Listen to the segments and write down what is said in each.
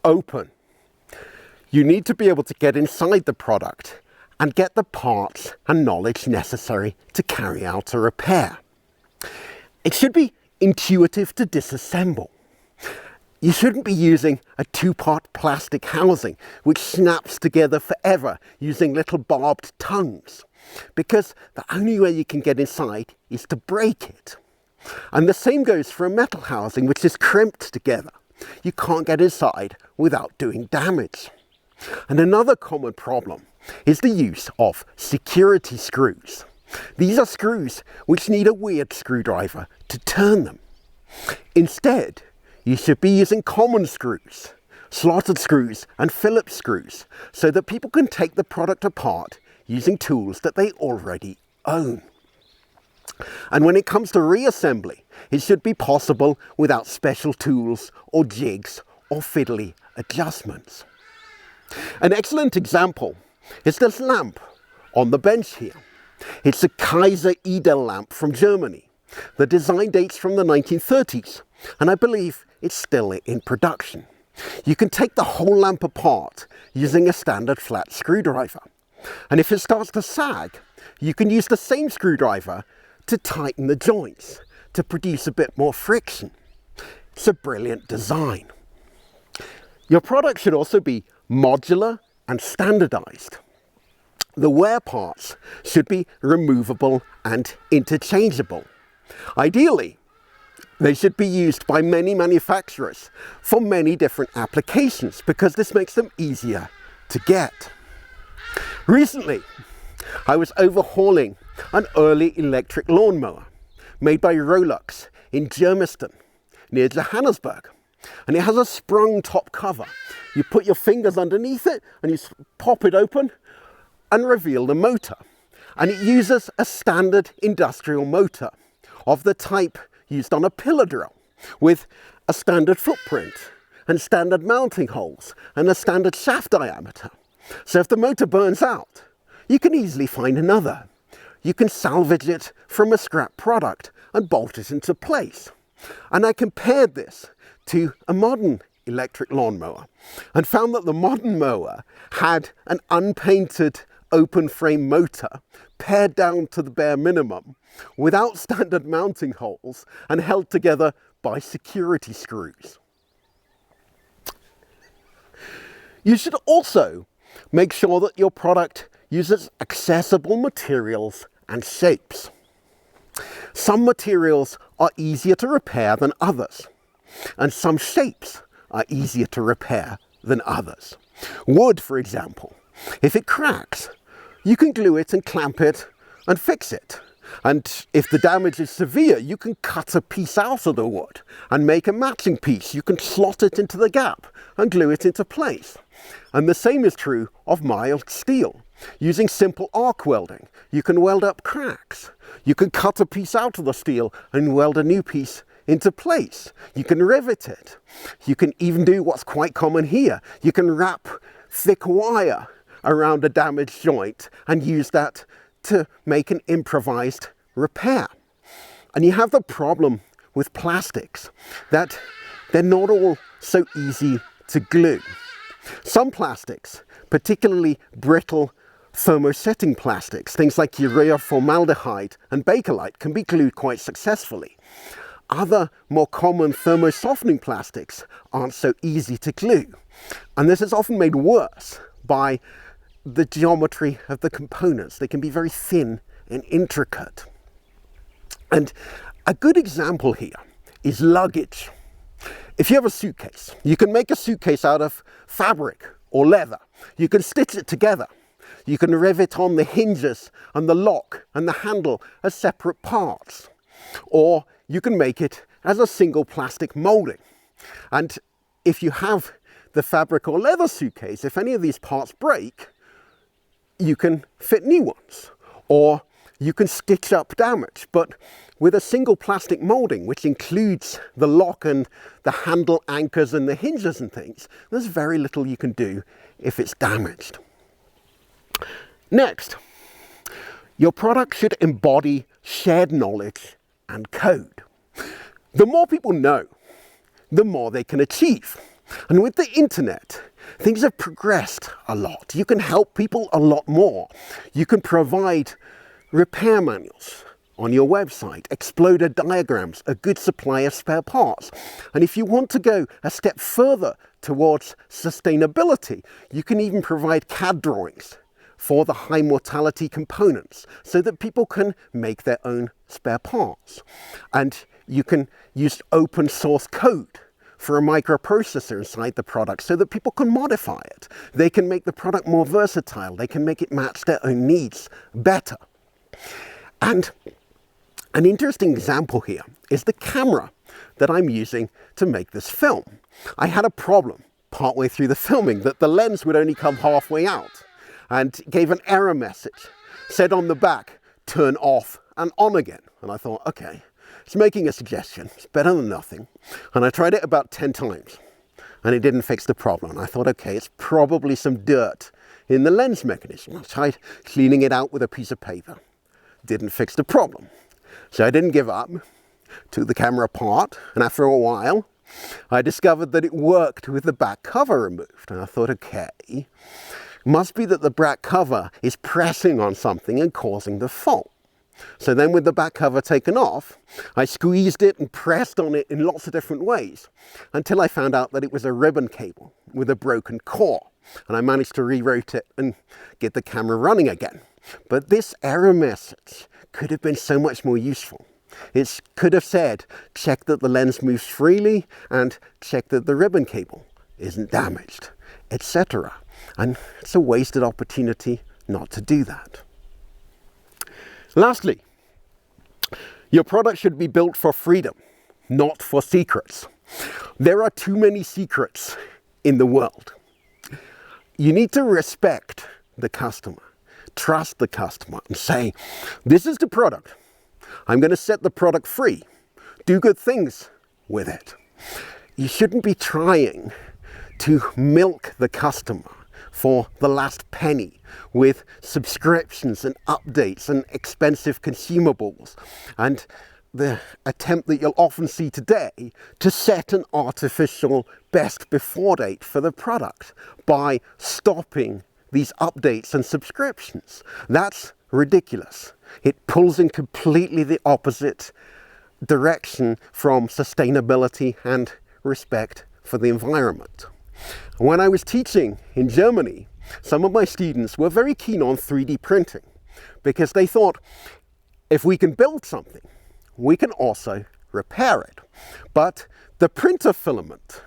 open. You need to be able to get inside the product and get the parts and knowledge necessary to carry out a repair. It should be intuitive to disassemble. You shouldn't be using a two-part plastic housing which snaps together forever using little barbed tongues, because the only way you can get inside is to break it. And the same goes for a metal housing which is crimped together. You can't get inside without doing damage. And another common problem is the use of security screws. These are screws which need a weird screwdriver to turn them. Instead, you should be using common screws, slotted screws and Phillips screws, so that people can take the product apart using tools that they already own. And when it comes to reassembly, it should be possible without special tools or jigs or fiddly adjustments. An excellent example is this lamp on the bench here. It's a Kaiser Edel lamp from Germany. The design dates from the 1930s, and I believe it's still in production. You can take the whole lamp apart using a standard flat screwdriver. And if it starts to sag, you can use the same screwdriver to tighten the joints to produce a bit more friction. It's a brilliant design. Your product should also be modular and standardized. The wear parts should be removable and interchangeable. Ideally, they should be used by many manufacturers for many different applications because this makes them easier to get. Recently, I was overhauling an early electric lawnmower made by Rolux in Germiston near Johannesburg. And it has a sprung top cover. You put your fingers underneath it and you pop it open and reveal the motor. And it uses a standard industrial motor of the type used on a pillar drill with a standard footprint and standard mounting holes and a standard shaft diameter. So if the motor burns out, you can easily find another. You can salvage it from a scrap product and bolt it into place. And I compared this to a modern electric lawnmower and found that the modern mower had an unpainted open frame motor pared down to the bare minimum without standard mounting holes and held together by security screws. You should also make sure that your product uses accessible materials and shapes. Some materials are easier to repair than others, and some shapes are easier to repair than others. Wood, for example, if it cracks, you can glue it and clamp it and fix it. And if the damage is severe, you can cut a piece out of the wood and make a matching piece. You can slot it into the gap and glue it into place. And the same is true of mild steel. Using simple arc welding, you can weld up cracks. You can cut a piece out of the steel and weld a new piece into place. You can rivet it. You can even do what's quite common here. You can wrap thick wire around a damaged joint and use that to make an improvised repair. And you have the problem with plastics that they're not all so easy to glue. Some plastics, particularly brittle thermosetting plastics, things like urea formaldehyde and Bakelite, can be glued quite successfully. Other more common thermosoftening plastics aren't so easy to glue. And this is often made worse by the geometry of the components. They can be very thin and intricate. And a good example here is luggage. If you have a suitcase, you can make a suitcase out of fabric or leather. You can stitch it together. You can rivet on the hinges and the lock and the handle as separate parts. Or you can make it as a single plastic molding. And if you have the fabric or leather suitcase, if any of these parts break, you can fit new ones, or you can stitch up damage. But with a single plastic molding, which includes the lock and the handle anchors and the hinges and things, there's very little you can do if it's damaged. Next, your product should embody shared knowledge and code. The more people know, the more they can achieve. And with the internet, things have progressed a lot. You can help people a lot more. You can provide repair manuals on your website, exploder diagrams, a good supply of spare parts. And if you want to go a step further towards sustainability, you can even provide CAD drawings for the high mortality components so that people can make their own spare parts. And you can use open source code for a microprocessor inside the product so that people can modify it. They can make the product more versatile. They can make it match their own needs better. And an interesting example here is the camera that I'm using to make this film. I had a problem partway through the filming that the lens would only come halfway out and gave an error message. Said on the back, turn off and on again. And I thought, okay, it's making a suggestion. It's better than nothing. And I tried it about 10 times and it didn't fix the problem. And I thought, okay, it's probably some dirt in the lens mechanism. I tried cleaning it out with a piece of paper. Didn't fix the problem. So I didn't give up, took the camera apart, and after a while, I discovered that it worked with the back cover removed. And I thought, okay, must be that the back cover is pressing on something and causing the fault. So then with the back cover taken off, I squeezed it and pressed on it in lots of different ways until I found out that it was a ribbon cable with a broken core. And I managed to rewrite it and get the camera running again. But this error message could have been so much more useful. It could have said, check that the lens moves freely and check that the ribbon cable isn't damaged, etc. And it's a wasted opportunity not to do that. Lastly, your product should be built for freedom, not for secrets. There are too many secrets in the world. You need to respect the customer. Trust the customer and say, this is the product. I'm going to set the product free. Do good things with it. You shouldn't be trying to milk the customer for the last penny with subscriptions and updates and expensive consumables and the attempt that you'll often see today to set an artificial best before date for the product by stopping these updates and subscriptions. That's ridiculous. It pulls in completely the opposite direction from sustainability and respect for the environment. When I was teaching in Germany, some of my students were very keen on 3D printing because they thought if we can build something, we can also repair it. But the printer filament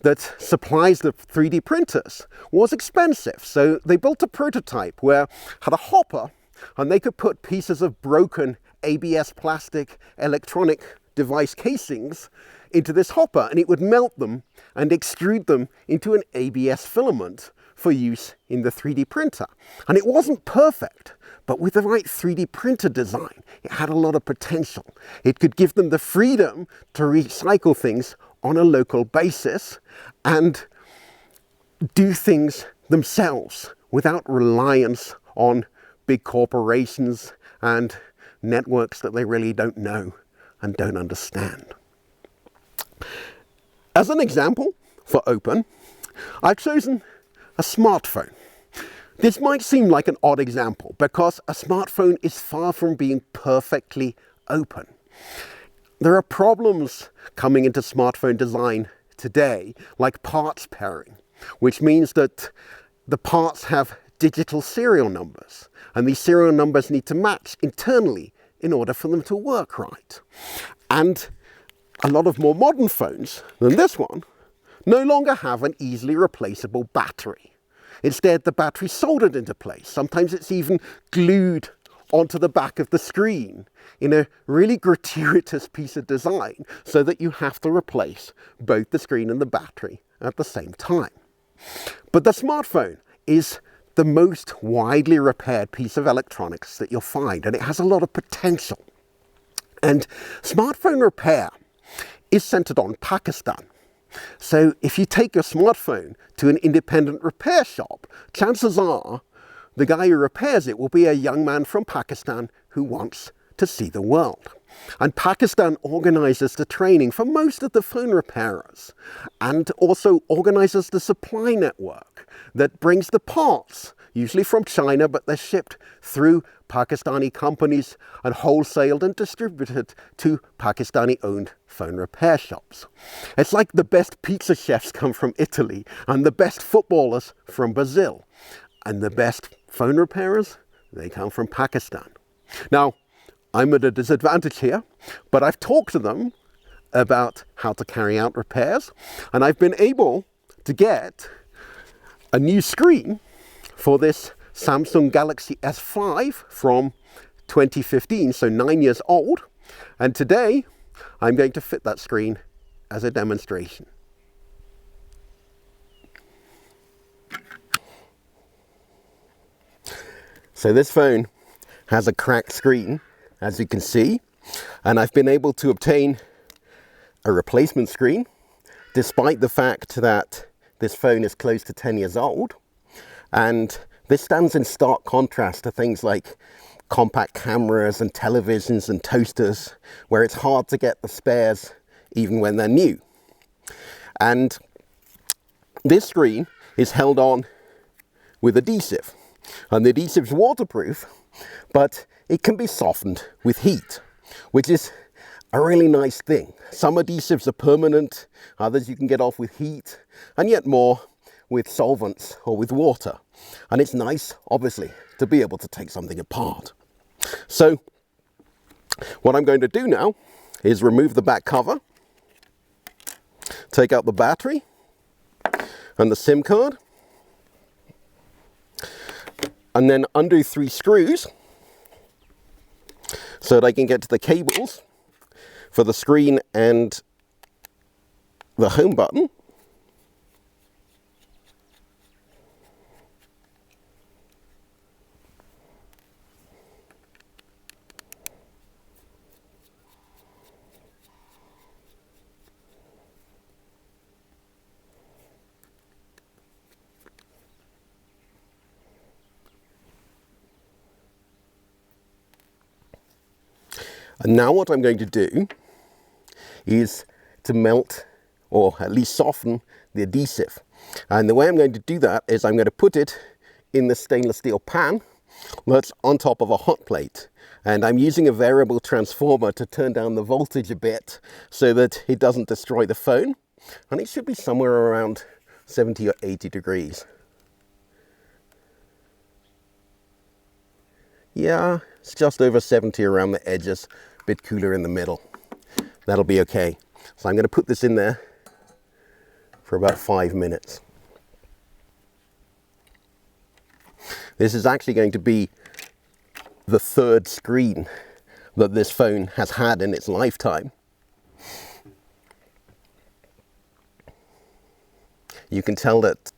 that supplies the 3D printers was expensive. So they built a prototype where had a hopper and they could put pieces of broken ABS plastic electronic device casings into this hopper and it would melt them and extrude them into an ABS filament for use in the 3D printer. And it wasn't perfect, but with the right 3D printer design, it had a lot of potential. It could give them the freedom to recycle things on a local basis and do things themselves without reliance on big corporations and networks that they really don't know and don't understand. As an example for open, I've chosen a smartphone. This might seem like an odd example because a smartphone is far from being perfectly open. There are problems coming into smartphone design today, like parts pairing, which means that the parts have digital serial numbers, and these serial numbers need to match internally in order for them to work right. And a lot of more modern phones than this one no longer have an easily replaceable battery. Instead, the battery's soldered into place. Sometimes it's even glued onto the back of the screen in a really gratuitous piece of design so that you have to replace both the screen and the battery at the same time. But the smartphone is the most widely repaired piece of electronics that you'll find, and it has a lot of potential. And smartphone repair is centered on Pakistan. So if you take your smartphone to an independent repair shop, chances are the guy who repairs it will be a young man from Pakistan who wants to see the world. And Pakistan organizes the training for most of the phone repairers and also organizes the supply network that brings the parts, usually from China, but they're shipped through Pakistani companies and wholesaled and distributed to Pakistani-owned phone repair shops. It's like the best pizza chefs come from Italy and the best footballers from Brazil. And the best phone repairers, they come from Pakistan. Now, I'm at a disadvantage here, but I've talked to them about how to carry out repairs, and I've been able to get a new screen for this Samsung Galaxy S5 from 2015, so 9 years old. And today, I'm going to fit that screen as a demonstration. So this phone has a cracked screen, as you can see, and I've been able to obtain a replacement screen, despite the fact that this phone is close to 10 years old. And this stands in stark contrast to things like compact cameras and televisions and toasters, where it's hard to get the spares even when they're new. And this screen is held on with adhesive, and the adhesive's waterproof, but it can be softened with heat, which is a really nice thing. Some adhesives are permanent, others you can get off with heat, and yet more with solvents or with water. And it's nice, obviously, to be able to take something apart. So what I'm going to do now is remove the back cover, take out the battery and the SIM card, and then undo 3 screws so that I can get to the cables for the screen and the home button. And now what I'm going to do is to melt, or at least soften, the adhesive. And the way I'm going to do that is I'm going to put it in the stainless steel pan that's on top of a hot plate. And I'm using a variable transformer to turn down the voltage a bit so that it doesn't destroy the phone. And it should be somewhere around 70 or 80 degrees. Yeah, it's just over 70 around the edges, a bit cooler in the middle. That'll be okay. So I'm going to put this in there for about 5 minutes. This is actually going to be the 3rd screen that this phone has had in its lifetime. You can tell that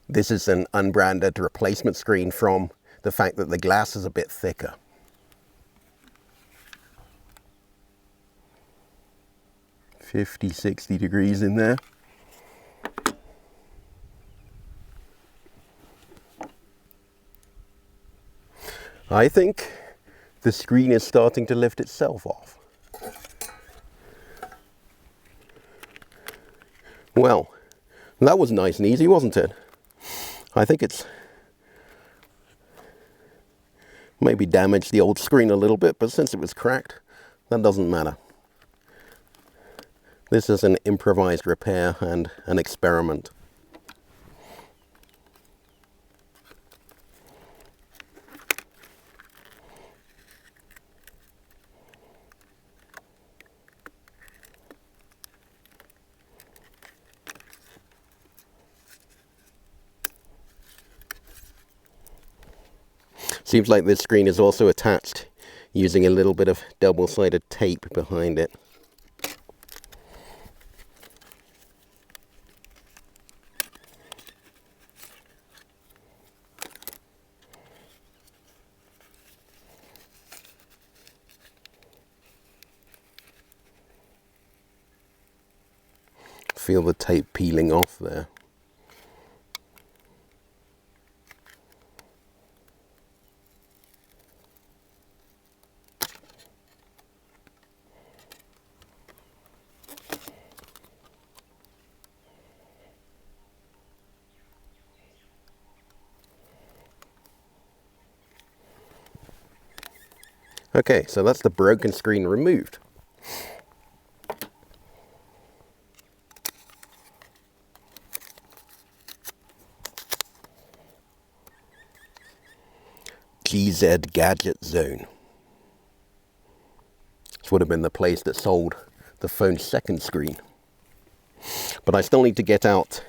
this is an unbranded replacement screen from the fact that the glass is a bit thicker. $50, $60 degrees in there. I think the screen is starting to lift itself off. Well, that was nice and easy, wasn't it? I think it's maybe damaged the old screen a little bit, but since it was cracked, that doesn't matter. This is an improvised repair and an experiment. Seems like this screen is also attached using a little bit of double-sided tape behind it. Feel the tape peeling off there. Okay, so that's the broken screen removed. GZ Gadget Zone. This would have been the place that sold the phone's second screen. But I still need to get out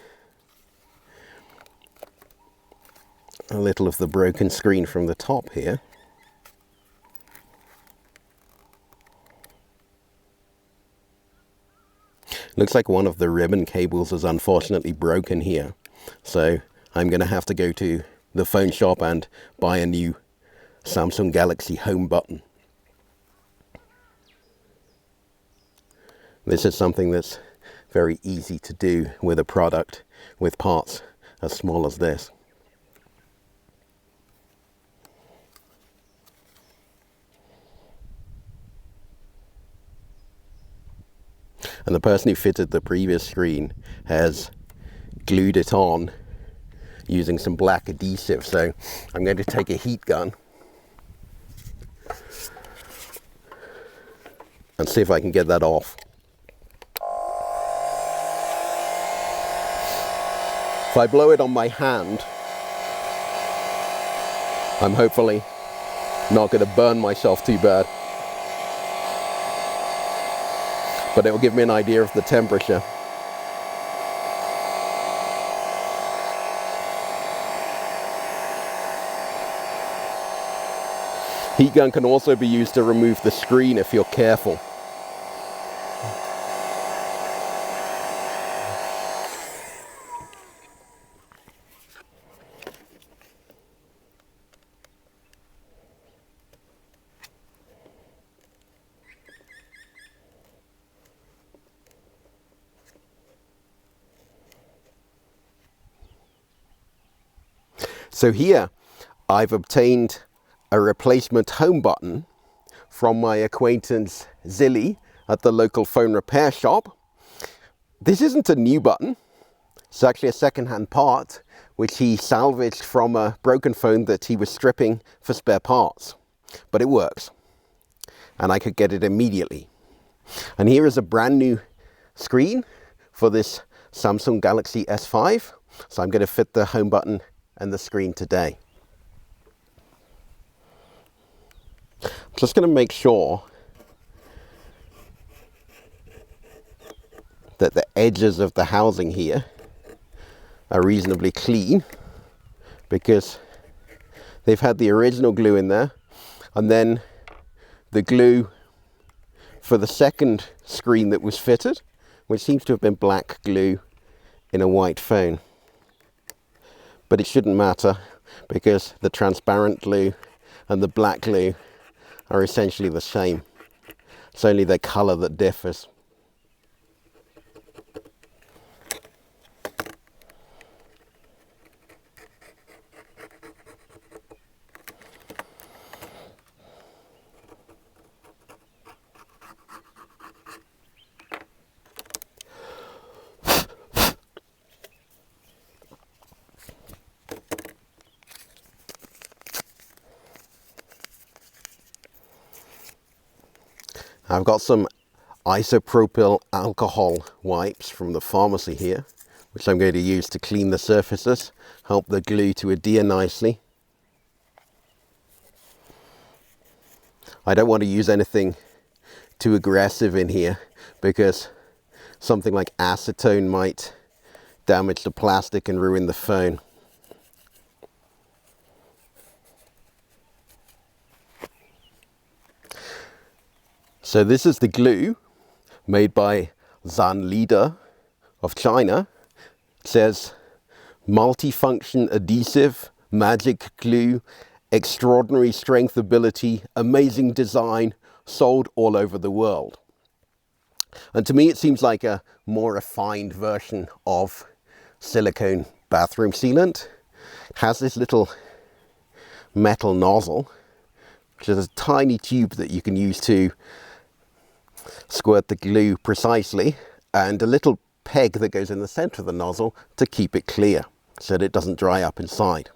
a little of the broken screen from the top here. Looks like one of the ribbon cables is unfortunately broken here. So I'm going to have to go to the phone shop and buy a new Samsung Galaxy Home button. This is something that's very easy to do with a product with parts as small as this. And the person who fitted the previous screen has glued it on using some black adhesive. So I'm going to take a heat gun and see if I can get that off. If I blow it on my hand, I'm hopefully not going to burn myself too bad. But it will give me an idea of the temperature. Heat gun can also be used to remove the screen if you're careful. So here I've obtained a replacement home button from my acquaintance Zilly at the local phone repair shop. This isn't a new button. It's actually a second-hand part which he salvaged from a broken phone that he was stripping for spare parts. But it works, and I could get it immediately. And here is a brand new screen for this Samsung Galaxy S5. So I'm going to fit the home button and the screen today. I'm just going to make sure that the edges of the housing here are reasonably clean, because they've had the original glue in there, and then the glue for the second screen that was fitted, which seems to have been black glue in a white phone. But it shouldn't matter, because the transparent glue and the black glue are essentially the same. It's only the color that differs. I've got some isopropyl alcohol wipes from the pharmacy here, which I'm going to use to clean the surfaces, help the glue to adhere nicely. I don't want to use anything too aggressive in here, because something like acetone might damage the plastic and ruin the phone. So this is the glue made by Zanlida of China. It says multifunction adhesive, magic glue, extraordinary strength ability, amazing design, sold all over the world. And to me it seems like a more refined version of silicone bathroom sealant. It has this little metal nozzle, which is a tiny tube that you can use to squirt the glue precisely, and a little peg that goes in the center of the nozzle to keep it clear so that it doesn't dry up inside.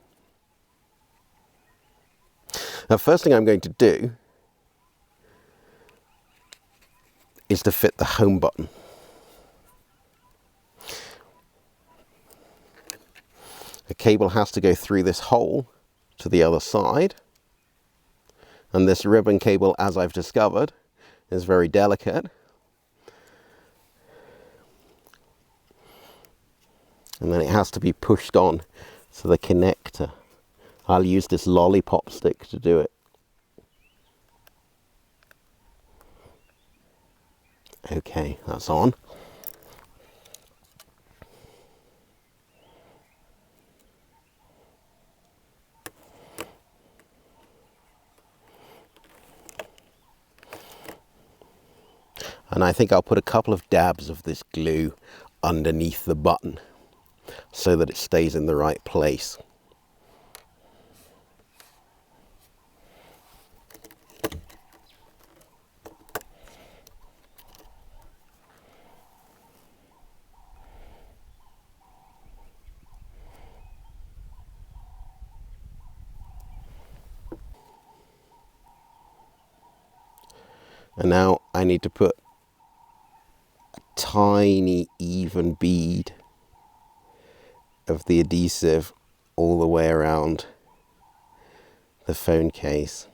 Now, first thing I'm going to do is to fit the home button. The cable has to go through this hole to the other side, and this ribbon cable, as I've discovered, is very delicate. And then it has to be pushed on to the connector. I'll use this lollipop stick to do it. Okay, that's on. And I think I'll put a couple of dabs of this glue underneath the button so that it stays in the right place. And now I need to put a tiny even bead of the adhesive all the way around the phone case.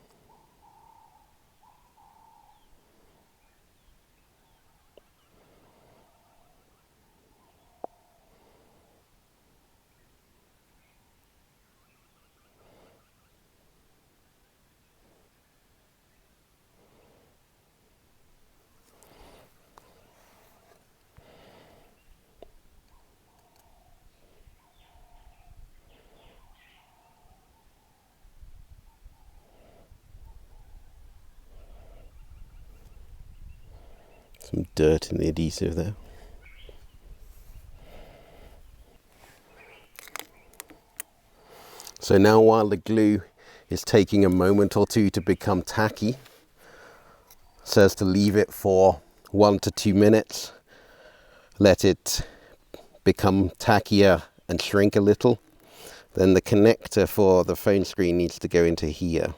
Some dirt in the adhesive there. So now, while the glue is taking a moment or two to become tacky, it says to leave it for 1 to 2 minutes, let it become tackier and shrink a little. Then the connector for the phone screen needs to go into here.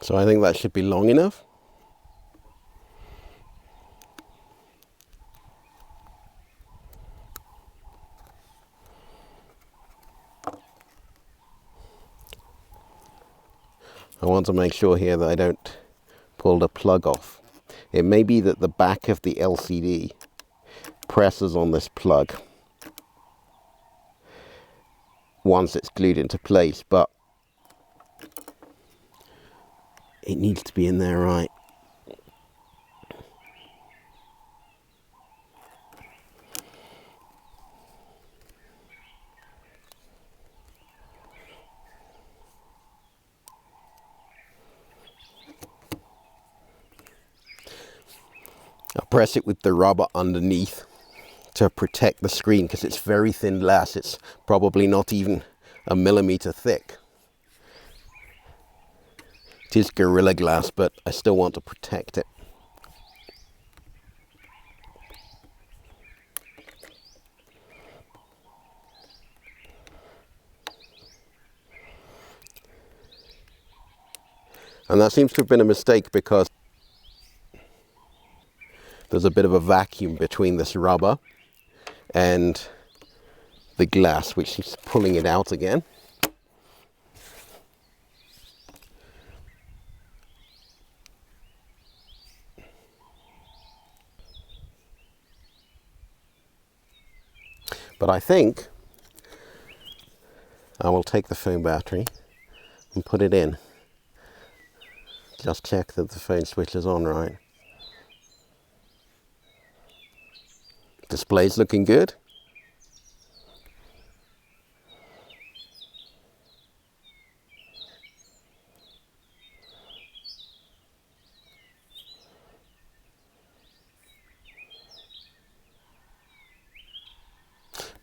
So I think that should be long enough. I want to make sure here that I don't pull the plug off. It may be that the back of the LCD presses on this plug once it's glued into place, but it needs to be in there right. I'll press it with the rubber underneath to protect the screen because it's very thin glass. It's probably not even a millimeter thick. It is Gorilla Glass, but I still want to protect it. And that seems to have been a mistake because there's a bit of a vacuum between this rubber and the glass, which is pulling it out again. But I think I will take the phone battery and put it in. Just check that the phone switch is on right. Display's looking good.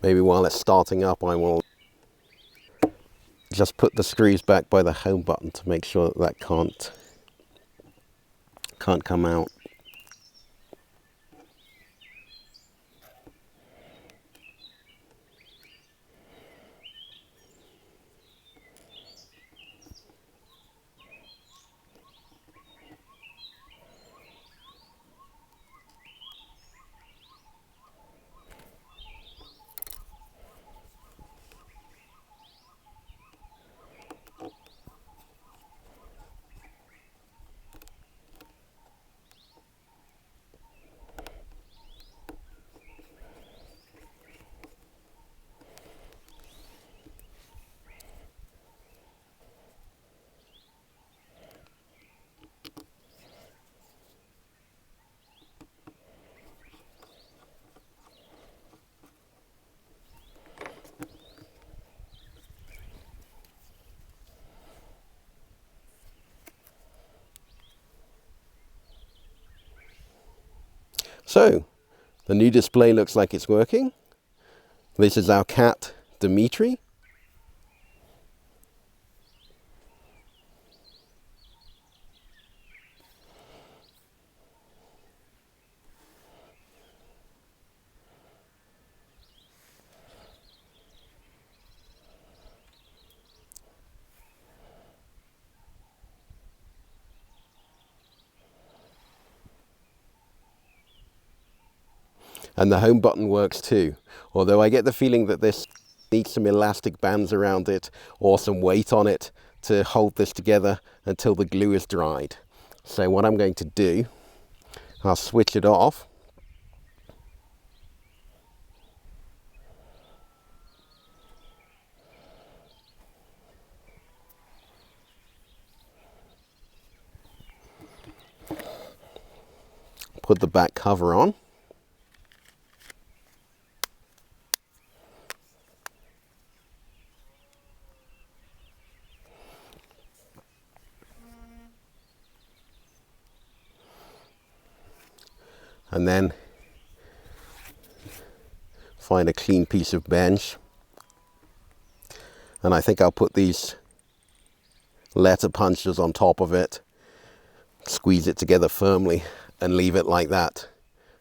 Maybe while it's starting up, I will just put the screws back by the home button to make sure that that can't come out. So, the new display looks like it's working. This is our cat, Dimitri. And the home button works too, although I get the feeling that this needs some elastic bands around it or some weight on it to hold this together until the glue is dried. So what I'm going to do, I'll switch it off. Put the back cover on. And then find a clean piece of bench. And I think I'll put these letter punches on top of it, squeeze it together firmly and leave it like that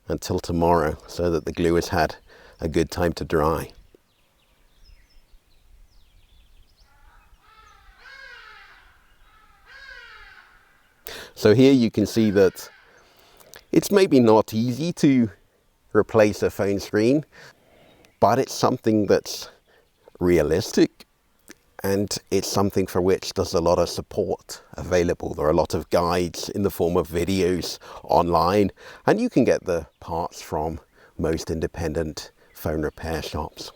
until tomorrow so that the glue has had a good time to dry. So here you can see that it's maybe not easy to replace a phone screen, but it's something that's realistic, and it's something for which there's a lot of support available. There are a lot of guides in the form of videos online, and you can get the parts from most independent phone repair shops.